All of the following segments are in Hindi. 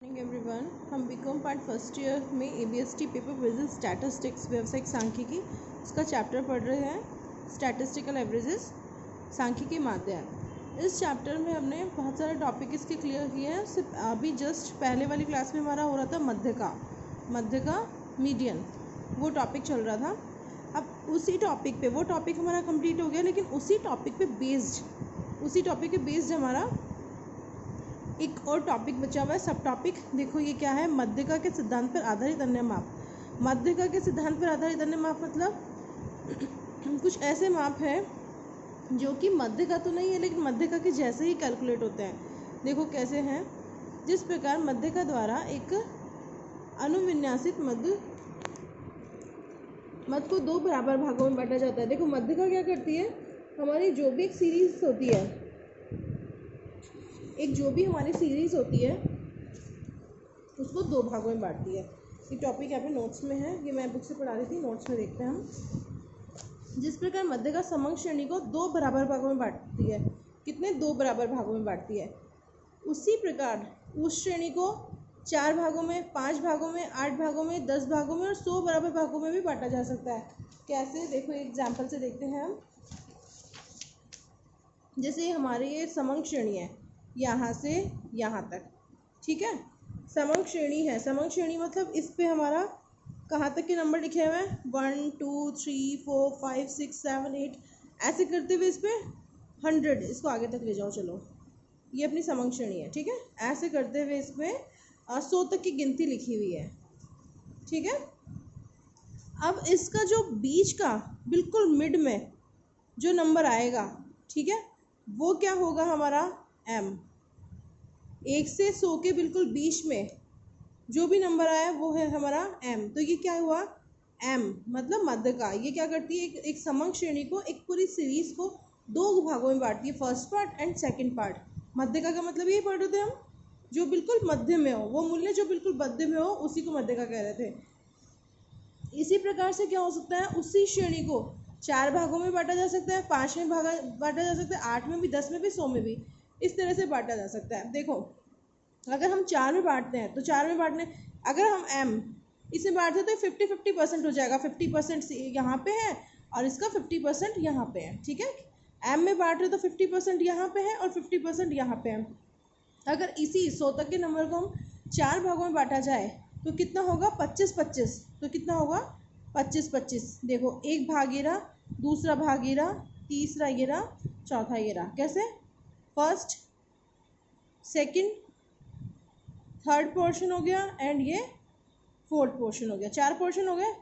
Morning everyone. हम बीकॉम पार्ट फर्स्ट ईयर में एबीएसटी पेपर बिजनेस स्टैटिस्टिक्स व्यावसायिक सांख्यिकी इसका चैप्टर पढ़ रहे हैं। स्टैटिस्टिकल एवरेजेस सांख्यिकी माध्य। इस चैप्टर में हमने बहुत सारे टॉपिक इसके क्लियर किए हैं। सिर्फ अभी जस्ट पहले वाली क्लास में हमारा हो रहा था मध्य का मीडियन, वो टॉपिक चल रहा था। अब उसी टॉपिक पे वो टॉपिक हमारा कंप्लीट हो गया, लेकिन उसी टॉपिक पे बेस्ड हमारा एक और टॉपिक बचा हुआ है, सब टॉपिक। देखो ये क्या है, मध्यका के सिद्धांत पर आधारित अन्य माप। मध्यका के सिद्धांत पर आधारित अन्य माप मतलब कुछ ऐसे माप है जो कि मध्यका तो नहीं है, लेकिन मध्यका के जैसे ही कैलकुलेट होते हैं। देखो कैसे हैं। जिस प्रकार मध्यका द्वारा एक अनुविन्यासित मध्य को दो बराबर भागों में बांटा जाता है। देखो मध्यका क्या करती है, हमारी जो भी एक सीरीज होती है, हमारी सीरीज होती है उसको दो भागों में बांटती है। ये टॉपिक यहाँ पे नोट्स में है, ये मैं बुक से पढ़ा रही थी, नोट्स में देखते हैं हम। जिस प्रकार मध्य का समंग श्रेणी को दो बराबर भागों में बांटती है, कितने दो बराबर भागों में बांटती है, उसी प्रकार उस श्रेणी को 4 भागों में, 5 भागों में, 8 भागों में, 10 भागों में और 100 बराबर भागों में भी बांटा जा सकता है। कैसे, देखो एग्जाम्पल से देखते हैं हम। जैसे हमारे ये समंग श्रेणी है, यहाँ से यहाँ तक, ठीक है, समंग श्रेणी है। समंग श्रेणी मतलब इस पे हमारा कहाँ तक के नंबर लिखे हुए हैं, 1 2 3 4 5 6 7 8, ऐसे करते हुए इस पे 100, इसको आगे तक ले जाओ। चलो, ये अपनी समंग श्रेणी है, ठीक है। ऐसे करते हुए इसमें 100 तक की गिनती लिखी हुई है, ठीक है। अब इसका जो बीच का बिल्कुल मिड में जो नंबर आएगा, ठीक है, वो क्या होगा हमारा m। 1 से 100 के बिल्कुल बीच में जो भी नंबर आया वो है हमारा m। तो ये क्या हुआ, m मतलब मध्य का। ये क्या करती है, एक समंग श्रेणी को, एक पूरी सीरीज को दो भागों में बांटती है, first part and second part. मध्य का मतलब ये पढ़ रहे थे हम, जो बिल्कुल मध्य में हो, वो मूल्य जो बिल्कुल मध्य में हो उसी को मध्य का कह रहे थे। इसी प्रकार से क्या हो सकता है, उसी श्रेणी को 4 भागों में बांटा जा सकता है, 5 में बांटा जा सकता है, 8 में भी, 10 में भी, 100 में भी, इस तरह से बांटा जा सकता है। देखो अगर हम 4 में बांटते हैं तो 4 में बांटने, अगर हम m इसे बांटते तो 50-50% हो जाएगा। 50% यहाँ पे है और इसका 50% यहाँ पे है, ठीक है। m में बांट रहे तो 50% यहाँ पे है और 50% यहाँ पे है। अगर इसी 100 तक के नंबर को हम 4 भागों में बांटा जाए तो कितना होगा, 25-25। तो कितना होगा, 25-25। देखो एक भाग ये रहा, दूसरा भाग ये रहा, तीसरा ये रहा, चौथा ये रहा। कैसे, फर्स्ट सेकंड थर्ड पोर्शन हो गया एंड ये फोर्थ पोर्शन हो गया, 4 पोर्शन हो गए।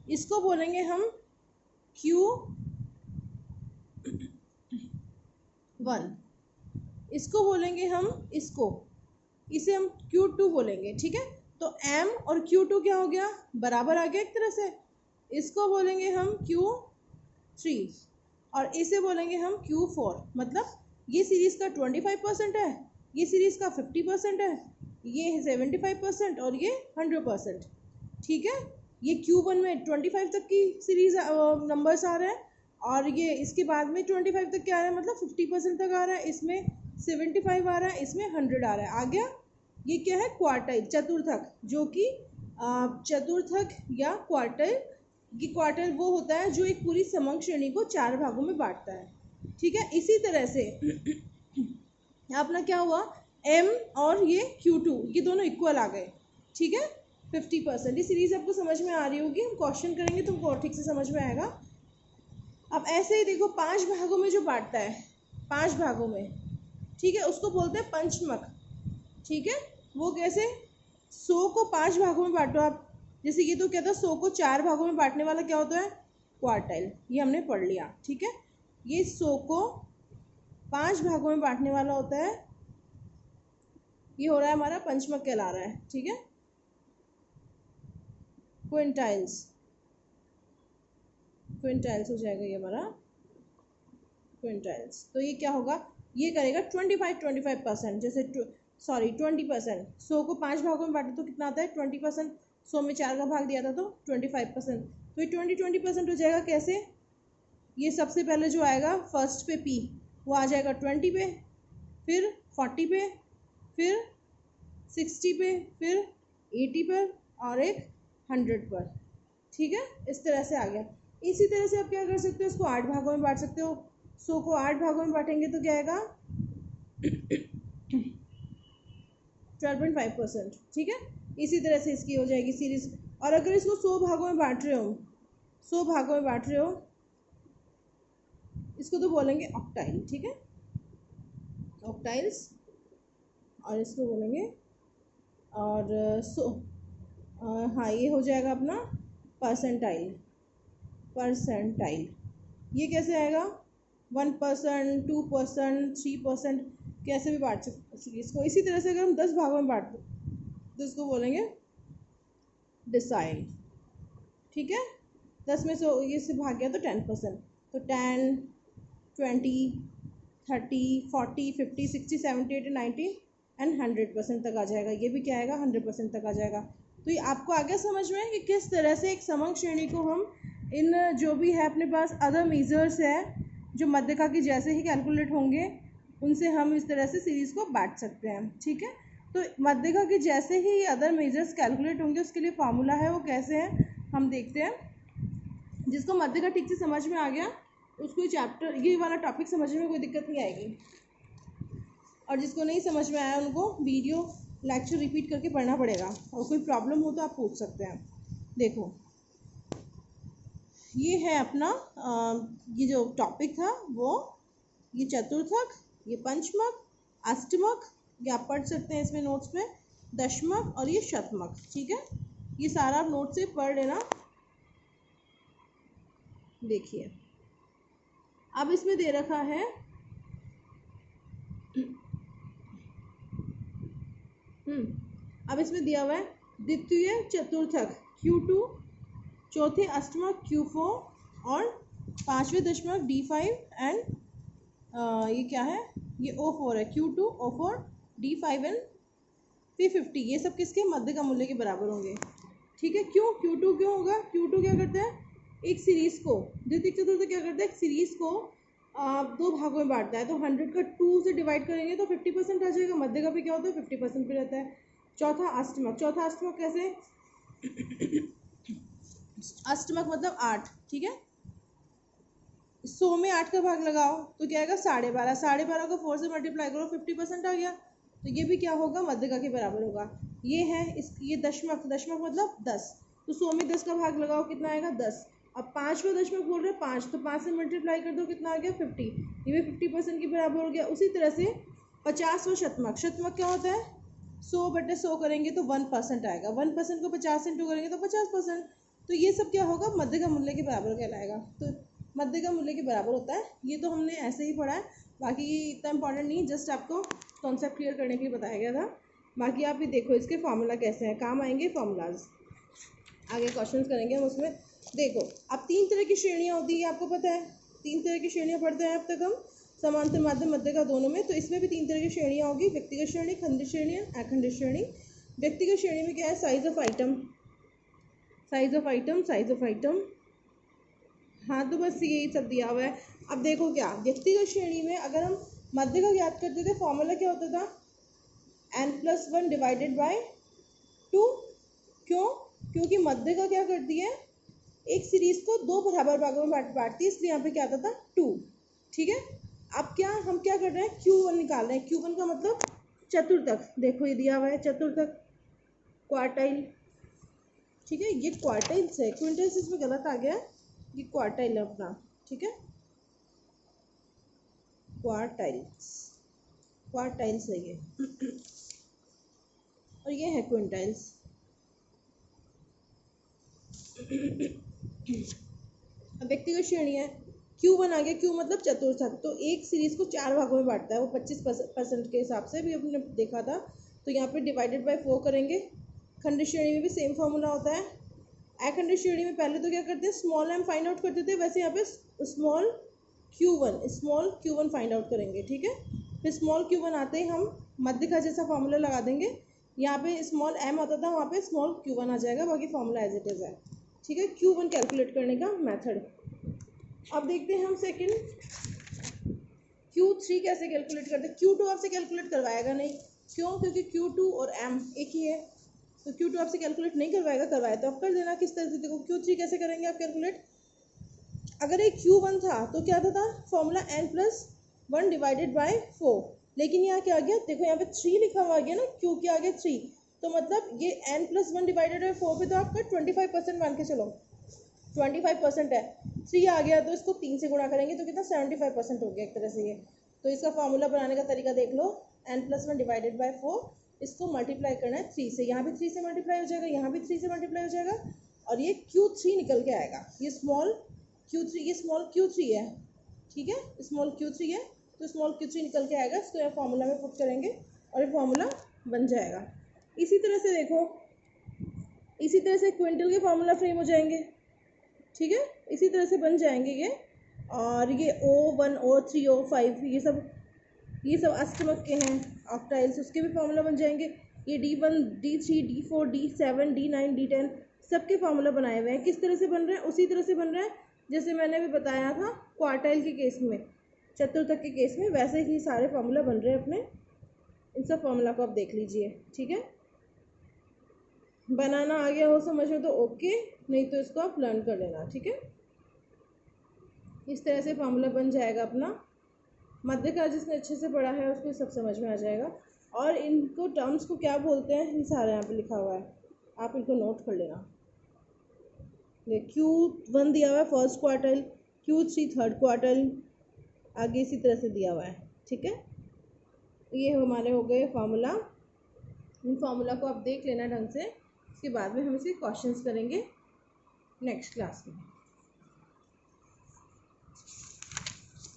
इसको बोलेंगे हम Q1, इसको बोलेंगे हम, इसे हम Q2 बोलेंगे, ठीक है। तो M और Q2 क्या हो गया, बराबर आ गया एक तरह से। इसको बोलेंगे हम Q3 और इसे बोलेंगे हम Q4। मतलब ये सीरीज का 25% है, ये सीरीज का 50% है, ये 75% और ये 100%, ठीक है। ये Q1 में 25 तक की सीरीज नंबर्स आ रहे हैं और ये इसके बाद में 25 तक क्या आ रहा है, मतलब 50% तक आ रहा है। इसमें 75 आ रहा है, इसमें 100 आ रहा है। आ गया। ये क्या है, क्वार्टाइल, चतुर्थक, जो कि चतुर्थक या क्वार्टाइल। ये क्वार्टाइल वो होता है जो एक पूरी समंग श्रेणी को 4 भागों में बांटता है, ठीक है। इसी तरह से अपना क्या हुआ, m और ये Q2, ये दोनों इक्वल आ गए, ठीक है। 50%। ये सीरीज आपको समझ में आ रही होगी, हम क्वेश्चन करेंगे तो हमको और ठीक से समझ में आएगा। अब ऐसे ही देखो 5 भागों में जो बांटता है, 5 भागों में, ठीक है, उसको बोलते हैं पंचमक, ठीक है। वो कैसे, 100 को 5 भागों में बांटो आप। जैसे ये तो क्या था, 100 को 4 भागों में बांटने वाला क्या होता है, क्वार्टाइल, ये हमने पढ़ लिया, ठीक है। ये 100 को 5 भागों में बांटने वाला होता है, ये हो रहा है हमारा पंचमक कहला रहा है, ठीक है। क्विंटाइल्स हो जाएगा ये हमारा क्विंटाइल्स। तो ये क्या होगा, ये करेगा 25%। जैसे 20%। 100 को 5 भागों में बांटे तो कितना आता है, 20%। 100 में 4 का भाग दिया था तो 25%। तो ये 20% हो जाएगा। कैसे, ये सबसे पहले जो आएगा फर्स्ट पे P, वो आ जाएगा 20 पे, फिर 40 पे, फिर 60 पे, फिर 80 पर और एक 100 पर। ठीक है, इस तरह से आ गया। इसी तरह से आप क्या कर सकते हो, इसको 8 भागों में बांट सकते हो। 100 को 8 भागों में बांटेंगे तो क्या आएगा 12.5%। ठीक है, इसी तरह से इसकी हो जाएगी सीरीज। और अगर इसको 100 भागों में बांट रहे हो, 100 भागों में बांट रहे हो, इसको तो बोलेंगे ऑक्टाइल। ठीक है, ऑक्टाइल्स, और इसको बोलेंगे और हाँ ये हो जाएगा अपना परसेंटाइल। परसेंटाइल ये कैसे आएगा, 1%, 2%, 3%, कैसे भी बांट सकते इसको। इसी तरह से अगर हम 10 भागों में बांट तो इसको बोलेंगे डिसाइल। ठीक है, 10 में से ये से भाग गया तो 10%, तो 10, 20, 30, 40, 50, 60, 70, 80, 90 एंड 100% तक आ जाएगा। ये भी क्या आएगा 100% तक आ जाएगा। तो ये आपको आ गया समझ में कि किस तरह से एक समंग श्रेणी को हम इन जो भी है अपने पास अदर मेजर्स है जो मध्यका के जैसे ही कैलकुलेट होंगे उनसे हम इस तरह से सीरीज़ को बांट सकते हैं। ठीक है, तो मध्यका के जैसे ही अदर मेजर्स कैलकुलेट होंगे उसके लिए फार्मूला है, वो कैसे है हम देखते हैं। जिसको मध्यका ठीक से समझ में आ गया उसको चैप्टर ये वाला टॉपिक समझने में कोई दिक्कत नहीं आएगी, और जिसको नहीं समझ में आया उनको वीडियो लेक्चर रिपीट करके पढ़ना पड़ेगा, और कोई प्रॉब्लम हो तो आप पूछ सकते हैं। देखो ये है अपना ये जो टॉपिक था वो, ये चतुर्थक, ये पंचमक, अष्टमक, ये आप पढ़ सकते हैं इसमें नोट्स में, दशमक और ये शतमक। ठीक है, ये सारा आप नोट से पढ़ लेना। देखिए अब इसमें दे रखा है अब इसमें दिया हुआ है द्वितीय चतुर्थक Q2, चौथे अष्टमक Q4 और पांचवें दशमक D5 एंड ये क्या है, ये O4 है, Q2, O4, D5 and P50। ये सब किसके मध्य का मूल्य के बराबर होंगे। ठीक है, क्यों Q2 क्यों होगा, Q2 क्या करता है एक सीरीज को, द्वितीय चतुर्थक क्या करता है एक सीरीज को दो भागों में बांटता है। तो 100 का 2 से डिवाइड करेंगे तो 50% आ जाएगा, मध्य का भी क्या होता है 50% पे रहता है। चौथा अष्टमक, चौथा अष्टमक कैसे अष्टमक मतलब 8। ठीक है, 100 में 8 का भाग लगाओ तो क्या आएगा 12.5, 12.5 को 4 से मल्टीप्लाई करो 50% आ गया, तो ये भी क्या होगा मध्यका के बराबर होगा। ये है ये दशमक, दशमक मतलब 10, तो 100 में 10 का भाग लगाओ कितना आएगा 10। अब 5वां दशमक बोल रहे हैं 5, तो 5 से मल्टीप्लाई कर दो कितना आ गया 50, ये भी 50% के बराबर हो गया। उसी तरह से 50वां शतमक, शतमक क्या होता है 100/100 करेंगे तो 1% आएगा, 1% को 50 इंटू करेंगे तो 50%, तो ये सब क्या होगा मध्य का मूल्य के बराबर कहलाएगा। तो मध्य का मूल्य के बराबर होता है, ये तो हमने ऐसे ही पढ़ा है, बाकी इतना इंपॉर्टेंट नहीं, जस्ट आपको कॉन्सेप्ट क्लियर करने के लिए बताया गया था। बाकी आप भी देखो इसके फार्मूला कैसे हैं, काम आएंगे फार्मूलाज, आगे क्वेश्चंस करेंगे हम उसमें। देखो अब 3 तरह की श्रेणियाँ होती है, आपको पता है 3 तरह की श्रेणियाँ पढ़ते हैं अब तक हम समांतर माध्यम मध्यका दोनों में, तो इसमें भी 3 तरह की श्रेणियाँ होगी, व्यक्तिगत श्रेणी, खंडित श्रेणी, अखंडित श्रेणी। व्यक्तिगत श्रेणी में क्या है size of item, size of item, size of item, हाँ तो बस यही सब दिया हुआ है। अब देखो क्या व्यक्तिगत श्रेणी में अगर हम मध्य का ज्ञात करते थे फॉर्मूला क्या होता था n+1 डिवाइडेड बाय 2। क्यों, क्योंकि मध्य का क्या करती है एक सीरीज को 2 बराबर भागों में बांटती है, इसलिए यहाँ पे क्या आता था 2। ठीक है, अब क्या हम क्या कर रहे हैं Q1 निकाल रहे हैं, Q1 का मतलब चतुर्थक, देखो ये दिया हुआ है चतुर्थक क्वार्टाइल। ठीक है, ये क्वार्टाइल्स है, क्विंटल्स इसमें गलत आ गया, ये क्वार्टाइल है अपना। ठीक है, क्वार्टाइल्स, क्वार्टाइल्स है ये और ये है क्विंटाइल्स। अब व्यक्तिगत श्रेणी है, Q1 आ गया, Q मतलब चतुर्थक, तो एक सीरीज को 4 भागों में बांटता है, वो 25% के हिसाब से भी अपने देखा था, तो यहाँ पे डिवाइडेड बाय 4 करेंगे। खंडित श्रेणी में भी सेम फॉर्मूला होता है। अखंडित श्रेणी में पहले तो क्या करते हैं स्मॉल m फाइंड आउट करते थे, वैसे यहाँ पे स्मॉल q1 फाइंड आउट करेंगे। ठीक है, फिर स्मॉल q1 आते ही हम मध्य का जैसा फॉर्मूला लगा देंगे, यहाँ पे स्मॉल m आता था वहाँ पे स्मॉल q1 आ जाएगा, बाकी फॉर्मूला एज इट इज है। ठीक है, Q1 कैलकुलेट करने का मेथड। अब देखते हैं हम सेकंड Q3 कैसे कैलकुलेट करते हैं। Q2 आपसे कैलकुलेट करवाएगा नहीं, क्यों? क्योंकि Q2 और M एक ही है, तो Q2 आपसे कैलकुलेट नहीं करवाएगा, करवाए तो आप कर देना। किस तरह से? देखो Q3 कैसे करेंगे आप कैलकुलेट? अगर एक Q1 था तो क्या था फॉर्मूला n+1 डिवाइडेड बाय 4, लेकिन यहाँ क्या आ गया? देखो यहाँ पे 3 लिखा हुआ आ गया ना, Q के आगे 3, तो मतलब ये n+1 डिवाइडेड बाय 4 पे तो आपका 25% मान के चलो, 25% है, 3 आ गया तो इसको 3 से गुणा करेंगे तो कितना 75% हो गया एक तरह से ये। तो इसका फॉर्मूला बनाने का तरीका देख लो, n+1 डिवाइडेड बाय 4, इसको मल्टीप्लाई करना है 3 से, यहाँ भी 3 से मल्टीप्लाई हो जाएगा, यहाँ भी 3 से मल्टीप्लाई हो जाएगा, और ये Q3 निकल के आएगा। ये स्मॉल Q3 है, ठीक है, स्मॉल Q3 है, तो स्मॉल Q3 निकल के आएगा, इसको यहाँ फॉर्मूला में पुट करेंगे और ये फॉर्मूला बन जाएगा। इसी तरह से देखो, इसी तरह से क्विंटल के फॉर्मूला फ्रेम हो जाएंगे, ठीक है, इसी तरह से बन जाएंगे ये। और ये O1 O3 O5 ये सब अष्टमक के हैं ऑक्टाइल्स, उसके भी फॉर्मूला बन जाएंगे। ये D1 D3 D4 D7 D9 D10 सबके फॉर्मूला बनाए हुए हैं। किस तरह से बन रहे हैं? उसी तरह से बन रहे हैं जैसे मैंने भी बताया था क्वार्टाइल के केस में, चतुर्थक के केस में, वैसे ही सारे फॉर्मूला बन रहे हैं अपने। इन सब फॉर्मूला को आप देख लीजिए, ठीक है। बनाना आ गया हो समझ में तो ओके, नहीं तो इसको आप लर्न कर लेना, ठीक है। इस तरह से फॉर्मूला बन जाएगा अपना। मध्यकाल जिसने अच्छे से पढ़ा है उसको सब समझ में आ जाएगा। और इनको टर्म्स को क्या बोलते हैं ये सारा यहाँ पे लिखा हुआ है, आप इनको नोट कर लेना। Q1 दिया हुआ है first quarter, Q3 third quarter, आगे इसी तरह से दिया हुआ है, ठीक है। ये हमारे हो गए फार्मूला। इन फार्मूला को आप देख लेना ढंग से, उसके बाद में हम इसे क्वेश्चंस करेंगे नेक्स्ट क्लास में,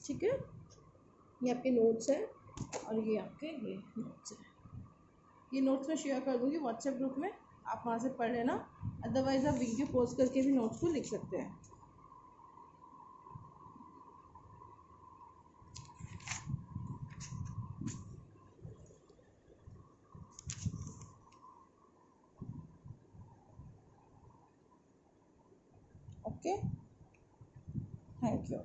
ठीक है। ये आपके नोट्स हैं और ये आपके ये नोट्स हैं। ये नोट्स मैं शेयर कर दूँगी व्हाट्सएप ग्रुप में, आप वहाँ से पढ़ लेना, अदरवाइज़ आप वीडियो पोस्ट करके भी नोट्स को लिख सकते हैं। Okay, thank you.